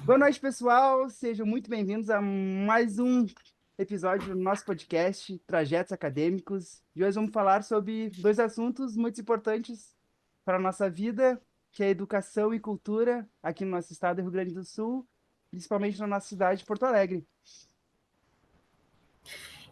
Boa noite, pessoal. Sejam muito bem-vindos a mais um episódio do nosso podcast Trajetos Acadêmicos. E hoje vamos falar sobre dois assuntos muito importantes para a nossa vida, que é educação e cultura aqui no nosso estado do Rio Grande do Sul, principalmente na nossa cidade de Porto Alegre.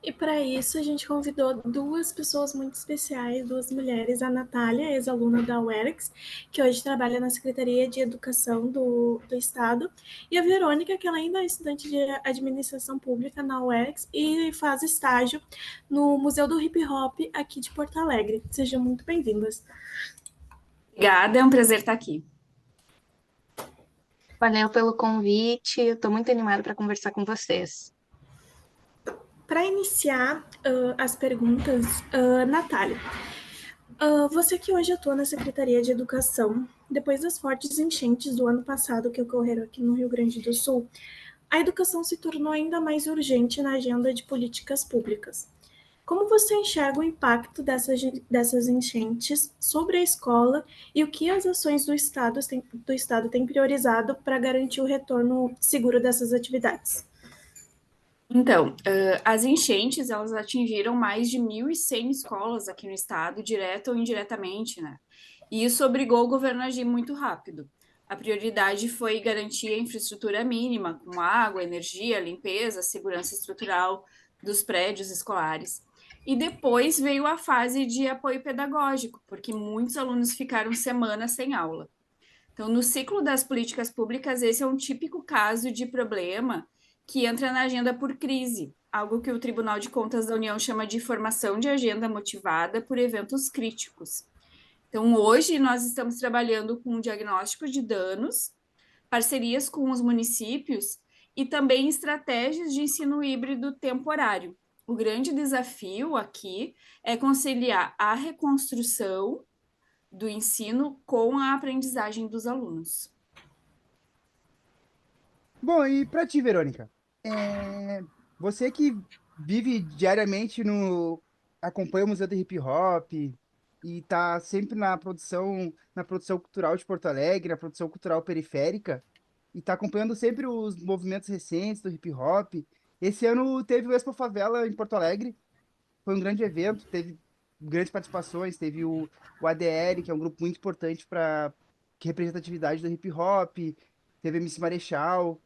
E para isso a gente convidou duas pessoas muito especiais, duas mulheres, a Natália, ex-aluna da UERX, que hoje trabalha na Secretaria de Educação do Estado, e a Verônica, que ela ainda é estudante de Administração Pública na UERX e faz estágio no Museu do Hip Hop aqui de Porto Alegre. Sejam muito bem-vindas. Obrigada, é um prazer estar aqui. Valeu pelo convite, eu estou muito animada para conversar com vocês. Para iniciar as perguntas, Natália, você que hoje atua na Secretaria de Educação, depois das fortes enchentes do ano passado que ocorreram aqui no Rio Grande do Sul, a educação se tornou ainda mais urgente na agenda de políticas públicas. Como você enxerga o impacto dessas enchentes sobre a escola e o que as ações do Estado têm priorizado para garantir o retorno seguro dessas atividades? Então, as enchentes, elas atingiram mais de 1.100 escolas aqui no estado, direta ou indiretamente, né? E isso obrigou o governo a agir muito rápido. A prioridade foi garantir a infraestrutura mínima, com água, energia, limpeza, segurança estrutural dos prédios escolares. E depois veio a fase de apoio pedagógico, porque muitos alunos ficaram semanas sem aula. Então, no ciclo das políticas públicas, esse é um típico caso de problema que entra na agenda por crise, algo que o Tribunal de Contas da União chama de formação de agenda motivada por eventos críticos. Então, hoje nós estamos trabalhando com o diagnóstico de danos, parcerias com os municípios e também estratégias de ensino híbrido temporário. O grande desafio aqui é conciliar a reconstrução do ensino com a aprendizagem dos alunos. Bom, e para ti, Verônica? Você que vive diariamente acompanha o Museu do Hip Hop e tá sempre na produção cultural de Porto Alegre, na produção cultural periférica, e tá acompanhando sempre os movimentos recentes do hip hop. Esse ano teve o Expo Favela em Porto Alegre, foi um grande evento, teve grandes participações, teve o ADL, que é um grupo muito importante para representatividade do hip hop, teve MC Marechal.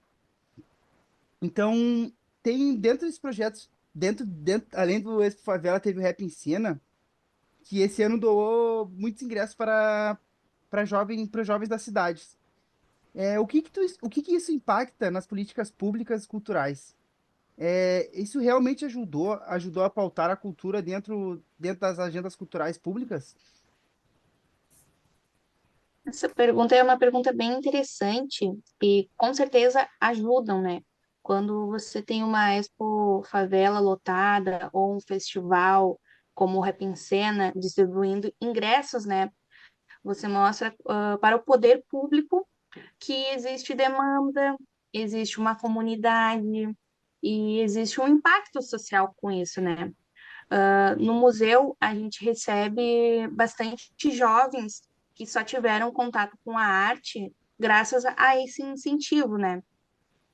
Então, tem dentro desses projetos, além do Expo Favela, teve o Rap Ensina, que esse ano doou muitos ingressos para jovens das cidades. O que que isso impacta nas políticas públicas culturais? Isso realmente ajudou a pautar a cultura dentro das agendas culturais públicas? Essa pergunta é uma pergunta bem interessante e com certeza ajudam, né? Quando você tem uma Expo Favela lotada ou um festival como o Rap em Cena distribuindo ingressos, né? Você mostra para o poder público que existe demanda, existe uma comunidade e existe um impacto social com isso, né? No museu, a gente recebe bastante jovens que só tiveram contato com a arte graças a esse incentivo, né?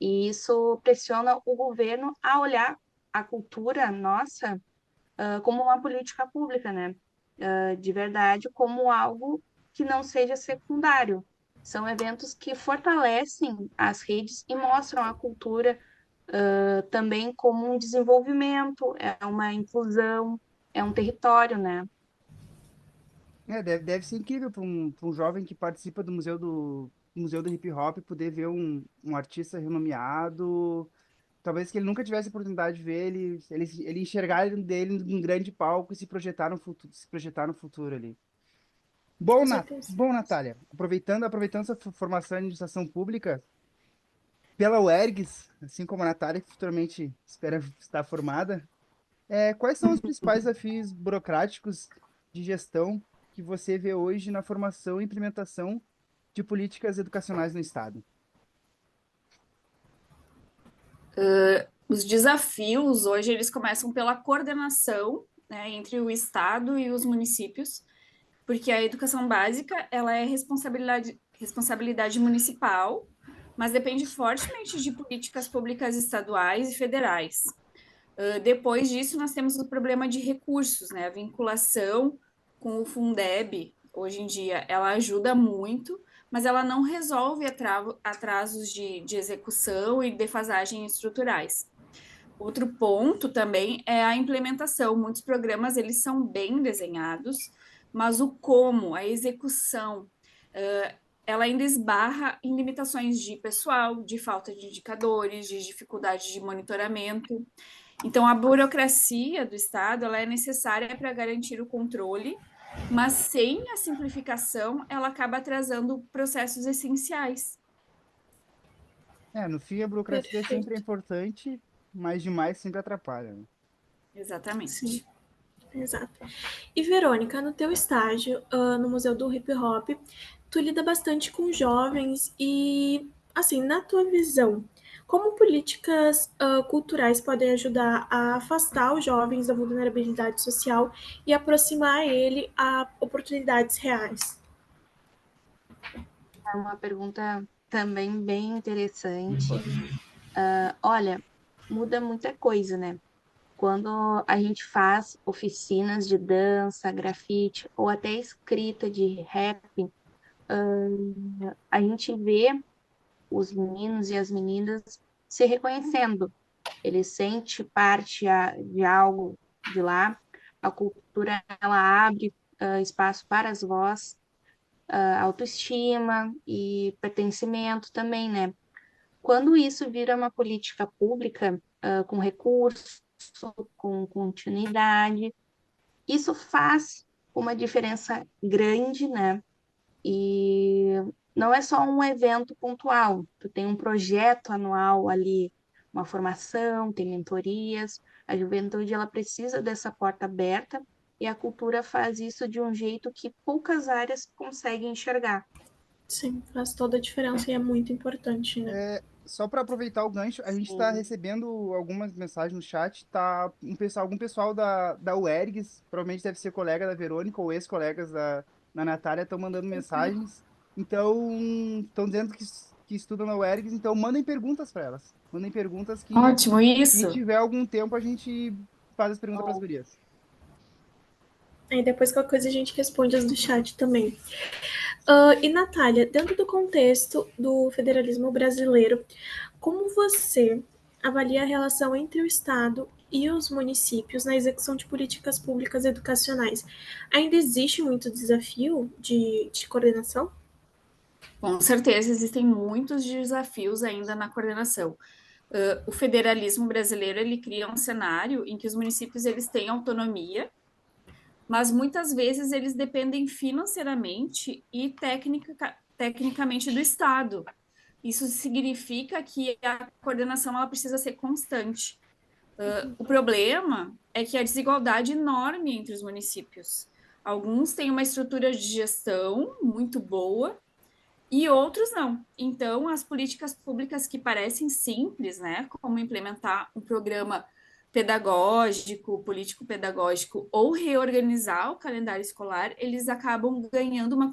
E isso pressiona o governo a olhar a cultura nossa, como uma política pública, né? De verdade, como algo que não seja secundário. São eventos que fortalecem as redes e mostram a cultura também como um desenvolvimento, é uma inclusão, é um território, né? Deve ser incrível para um jovem que participa do Museu do Hip Hop poder ver um artista renomeado. Talvez que ele nunca tivesse a oportunidade de ver ele enxergar dele num grande palco e se projetar no futuro ali. Com certeza. Bom, Natália, aproveitando sua formação em administração pública, pela UERGS, assim como a Natália, que futuramente espera estar formada, quais são os principais desafios burocráticos de gestão que você vê hoje na formação e implementação de políticas educacionais no Estado? Os desafios hoje eles começam pela coordenação, né, entre o Estado e os municípios, porque a educação básica ela é responsabilidade municipal, mas depende fortemente de políticas públicas estaduais e federais. Depois disso, nós temos o problema de recursos, né? A vinculação com o Fundeb, hoje em dia, ela ajuda muito, mas ela não resolve atrasos de execução e defasagem estruturais. Outro ponto também é a implementação. Muitos programas, eles são bem desenhados, mas o como, a execução, ela ainda esbarra em limitações de pessoal, de falta de indicadores, de dificuldade de monitoramento. Então, a burocracia do Estado, ela é necessária para garantir o controle, mas sem a simplificação, ela acaba atrasando processos essenciais. No fim, a burocracia sempre é Perfeito. importante, mas demais sempre atrapalha, né? Sim, Exatamente. exato. E Verônica, no teu estágio, no Museu do Hip Hop, tu lida bastante com jovens e, assim, na tua visão, como políticas culturais podem ajudar a afastar os jovens da vulnerabilidade social e aproximar ele a oportunidades reais? É uma pergunta também bem interessante. Olha, muda muita coisa, né? Quando a gente faz oficinas de dança, grafite ou até escrita de rap, a gente vê os meninos e as meninas se reconhecendo. Ele sente parte de algo de lá. A cultura ela abre espaço para as vozes, autoestima e pertencimento também, né? Quando isso vira uma política pública, com recurso, com continuidade, isso faz uma diferença grande, né? E não é só um evento pontual, tu tem um projeto anual ali, uma formação, tem mentorias. A juventude ela precisa dessa porta aberta e a cultura faz isso de um jeito que poucas áreas conseguem enxergar. Sim, faz toda a diferença e é muito importante, né? Só para aproveitar o gancho, a gente está Sim. recebendo algumas mensagens no chat, tá algum pessoal da UERGS, provavelmente deve ser colega da Verônica ou ex-colegas da Natália, estão mandando mensagens. Então, estão dizendo que estudam na UERGS, então mandem perguntas para elas. Mandem perguntas que, Ótimo, se a gente isso. tiver algum tempo, a gente faz as perguntas para as Bom, gurias. Aí depois qualquer coisa a gente responde as do chat também. E Natália, dentro do contexto do federalismo brasileiro, como você avalia a relação entre o Estado e os municípios na execução de políticas públicas educacionais? Ainda existe muito desafio de coordenação? Com certeza existem muitos desafios ainda na coordenação. O federalismo brasileiro ele cria um cenário em que os municípios eles têm autonomia, mas muitas vezes eles dependem financeiramente e tecnicamente do Estado. Isso significa que a coordenação ela precisa ser constante. O problema é que a desigualdade é enorme entre os municípios. Alguns têm uma estrutura de gestão muito boa e outros não. Então, as políticas públicas que parecem simples, né, como implementar um programa pedagógico, político-pedagógico ou reorganizar o calendário escolar, eles acabam ganhando uma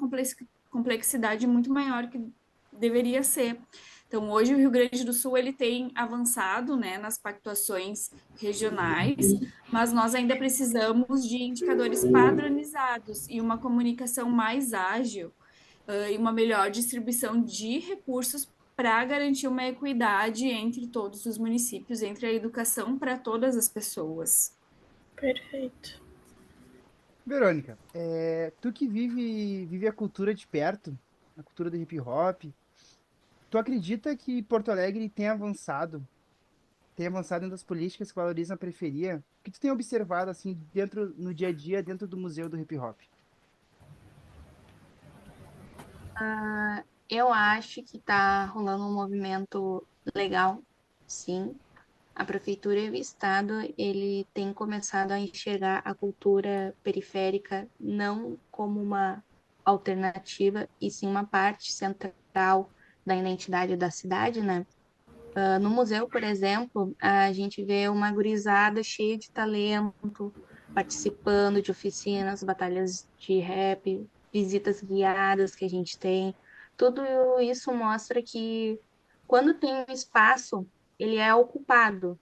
complexidade muito maior que deveria ser. Então, hoje o Rio Grande do Sul ele tem avançado, né, nas pactuações regionais, mas nós ainda precisamos de indicadores padronizados e uma comunicação mais ágil e uma melhor distribuição de recursos para garantir uma equidade entre todos os municípios, entre a educação para todas as pessoas. Perfeito. Verônica, tu que vive a cultura de perto, a cultura do hip hop, tu acredita que Porto Alegre tem avançado dentro das políticas que valorizam a periferia? O que tu tem observado assim dentro no dia a dia dentro do Museu do Hip Hop? Eu acho que está rolando um movimento legal, sim. A prefeitura e o estado, ele tem começado a enxergar a cultura periférica não como uma alternativa, e sim uma parte central da identidade da cidade, né? No museu, por exemplo, a gente vê uma gurizada cheia de talento, participando de oficinas, batalhas de rap, visitas guiadas que a gente tem. Tudo isso mostra que quando tem um espaço, ele é ocupado,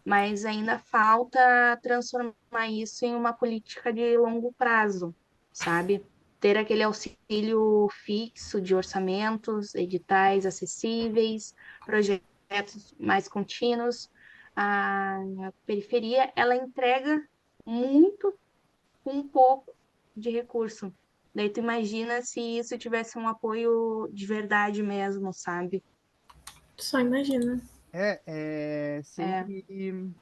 mas ainda falta transformar isso em uma política de longo prazo, sabe? Ter aquele auxílio fixo de orçamentos, editais acessíveis, projetos mais contínuos. A periferia, ela entrega muito com pouco de recurso. Daí tu imagina se isso tivesse um apoio de verdade mesmo, sabe? Só imagina. É É, sempre.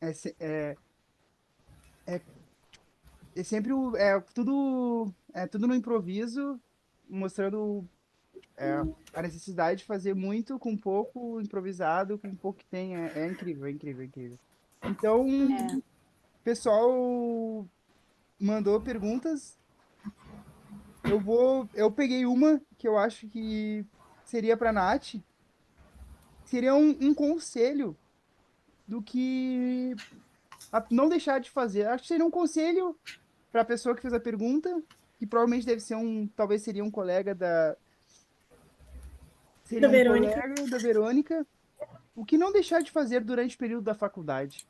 É, se- é, é sempre tudo no improviso, mostrando a necessidade de fazer muito com pouco improvisado, com pouco que tem. É incrível, é incrível, é incrível. Então, o é. pessoal mandou perguntas. Eu peguei uma que eu acho que seria para Nath, seria um conselho do que não deixar de fazer. Acho que seria um conselho para a pessoa que fez a pergunta, que provavelmente talvez Da seria um Verônica. colega da Verônica. O que não deixar de fazer durante o período da faculdade?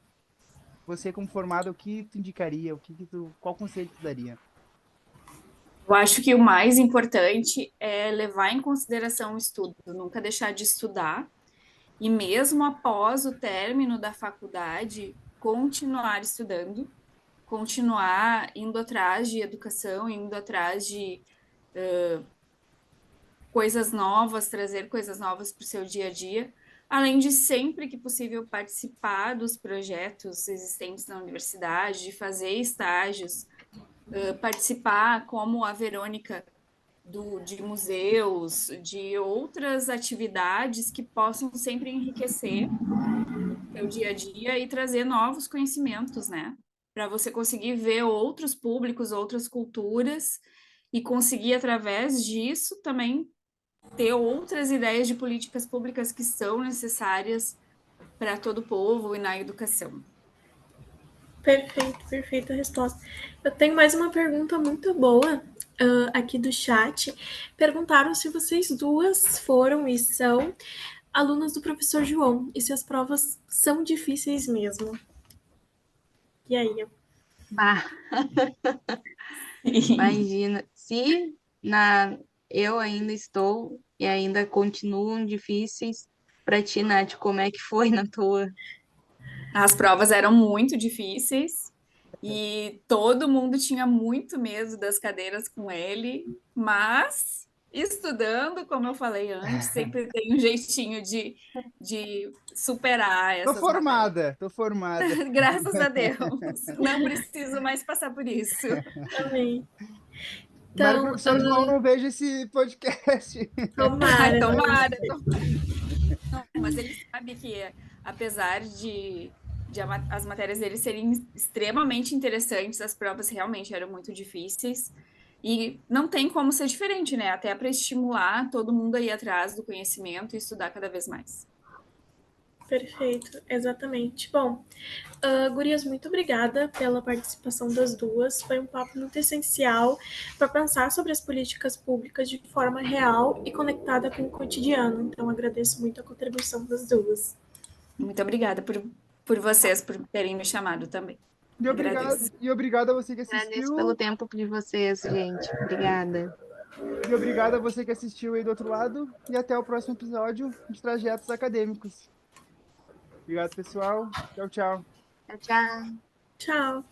Você, como formada, o que tu indicaria? Qual conselho tu daria? Eu acho que o mais importante é levar em consideração o estudo, nunca deixar de estudar e mesmo após o término da faculdade, continuar estudando, continuar indo atrás de educação, indo atrás de coisas novas, trazer coisas novas para o seu dia a dia, além de sempre que possível participar dos projetos existentes na universidade, de fazer estágios, participar como a Verônica de museus, de outras atividades que possam sempre enriquecer o seu dia a dia e trazer novos conhecimentos, né? Para você conseguir ver outros públicos, outras culturas e conseguir, através disso, também ter outras ideias de políticas públicas que são necessárias para todo o povo e na educação. Perfeito, perfeita resposta. Eu tenho mais uma pergunta muito boa aqui do chat. Perguntaram se vocês duas foram e são alunas do professor João e se as provas são difíceis mesmo. E aí? Bah, imagina, se na, eu ainda estou e ainda continuam difíceis para ti, Nath, como é que foi na tua? As provas eram muito difíceis e todo mundo tinha muito medo das cadeiras com ele, mas estudando, como eu falei antes, sempre tem um jeitinho de superar Tô essas matérias. formada, tô formada. Graças a Deus, não preciso mais passar por isso. Amém. Tomara que o Então, professor João não veja esse podcast. Ai, tomara. tomara, não, mas ele sabe que, apesar as matérias dele serem extremamente interessantes, as provas realmente eram muito difíceis. E não tem como ser diferente, né? Até para estimular todo mundo a ir atrás do conhecimento e estudar cada vez mais. Perfeito, exatamente. Bom, gurias, muito obrigada pela participação das duas. Foi um papo muito essencial para pensar sobre as políticas públicas de forma real e conectada com o cotidiano. Então, agradeço muito a contribuição das duas. Muito obrigada por vocês, por terem me chamado também. Agradeço. E obrigado a você que Agradeço pelo assistiu. tempo de vocês, gente. Obrigada. E obrigado a você que assistiu aí do outro lado. E até o próximo episódio de Trajetos Acadêmicos. Obrigado, pessoal. Tchau, tchau. Tchau, tchau. Tchau.